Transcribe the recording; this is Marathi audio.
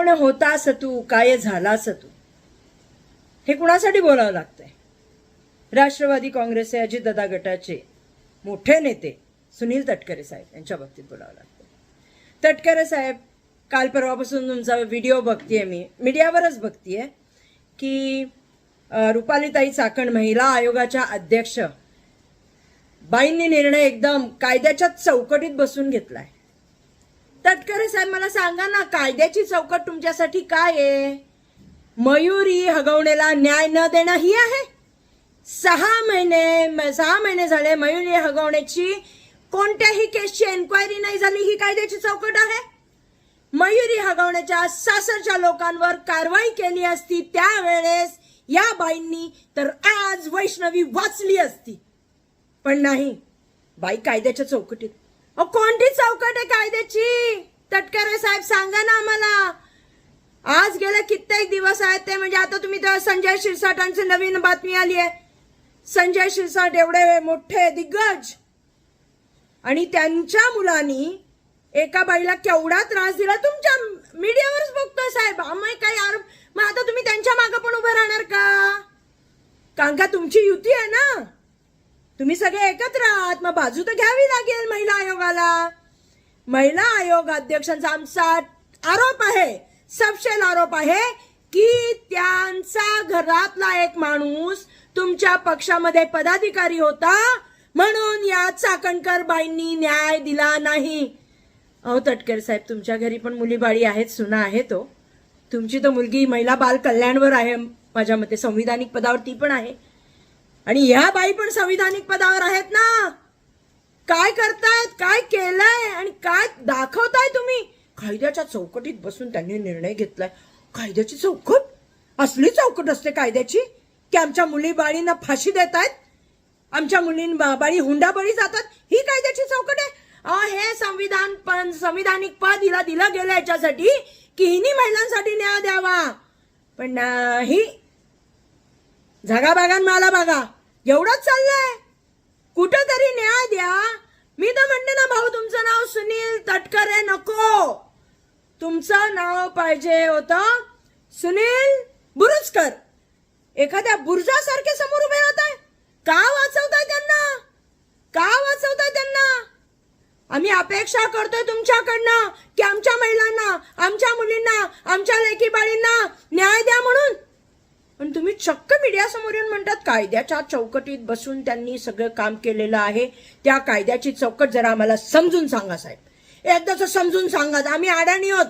पण होतास तू काय झालास तू, हे कुणासाठी बोलावं लागतंय? राष्ट्रवादी काँग्रेसचे अजितदादा गटाचे मोठे नेते सुनील तटकरे साहेब यांच्या बाबतीत बोलावं लागतं. तटकरे साहेब, काल परवापासून तुमचा व्हिडिओ बघतीये, मी मीडियावरच बघतीये की रुपालीताई चाकण महिला आयोगाच्या अध्यक्ष बाईंनी निर्णय एकदम कायद्याच्या चौकटीत बसून घेतलाय. तटकरे साहेब, मला सांगा ना, कायद्याची चौकट तुमच्यासाठी काय आहे? मयुरी हगवणेला न्याय न देणं ही आहे? 6 महिने झाले मयुरी हगवणेची कोणत्याही केसची एन्क्वायरी नाही झाली, ही कायद्याची चौकट आहे? मयुरी हगवण्याच्या सासरच्या लोकांवर कारवाई केली असती त्यावेळेस या बाईंनी, तर आज वैष्णवी वाचली असती. पण नाही, बाई कायद्याच्या चौकटीत. कोणती चौकट आहे कायद्याची? तटकरे साहेब, सांगा ना आम्हाला. आज गेले कित्येक दिवस आहेत ते, म्हणजे आता तुम्ही तर संजय शिरसाटांची नवीन बातमी आली आहे. संजय शिरसाट एवढे मोठे दिग्गज, आणि त्यांच्या मुलांनी एका बाईला केवढा त्रास दिला, तुमच्या मीडियावरच बघतोय साहेब. आम्ही काय आरोप, मग आता तुम्ही त्यांच्या मागे पण उभे राहणार का? कारण का तुमची युती आहे ना, तुम्ही सगळे एकत्र आहात, मग बाजू तर घ्यावी लागेल महिला आयोगाला. महिला आयोग अध्यक्षांचा आमचा आरोप आहे, सबशेल आरोप आहे की त्यांचा घरातला एक माणूस तुमच्या पक्षामध्ये पदाधिकारी होता, म्हणून या चाकणकर बाईंनी न्याय दिला नाही. अहो तटकरे साहेब, तुमच्या घरी पण मुली बाळी आहेत, सुना आहेत. तुमची तर मुलगी महिला बाल कल्याणवर आहे, माझ्या मते संविधानिक पदावर ती पण आहे, आणि ह्या बाई पण संविधानिक पदावर आहेत ना. काय करतायत, काय केलंय आणि काय दाखवताय तुम्ही? कायद्याच्या चौकटीत बसून त्यांनी निर्णय घेतलाय. कायद्याची चौकट? असली चौकट असते कायद्याची की आमच्या मुली बाळींना फाशी देतायत, आमच्या बाळी हुंडाबळी जातात, ही कायद्याची चौकट आहे? हे संविधानिक पद हिला दिलं गेलं याच्यासाठी की हिनी महिलांसाठी न्याय द्यावा, पण नाही, झगा बागा मला बघा, एवढंच चाललंय. कुठंतरी न्याय द्या. मी तर म्हणते ना भाऊ, तुमचं नाव सुनील तटकरे नको, तुमचं नाव पाहिजे होतं सुनील बुरुजकर. एखाद्या बुर्जासारखे समोर उभे राहताय. का वाचवताय त्यांना? का वाचवताय त्यांना? आम्ही अपेक्षा करतोय तुमच्याकडनं की आमच्या महिलांना, आमच्या मुलींना, आमच्या लेकी बाळींना न्याय द्या म्हणून. पण तुम्ही चक्क मीडिया समोर येऊन म्हणतात कायद्याच्या चौकटीत बसून त्यांनी सगळं काम केलेलं आहे. त्या कायद्याची चौकट जरा आम्हाला समजून सांगा साहेब, एकदाच समजून सांगा. आम्ही अडाणी आहोत.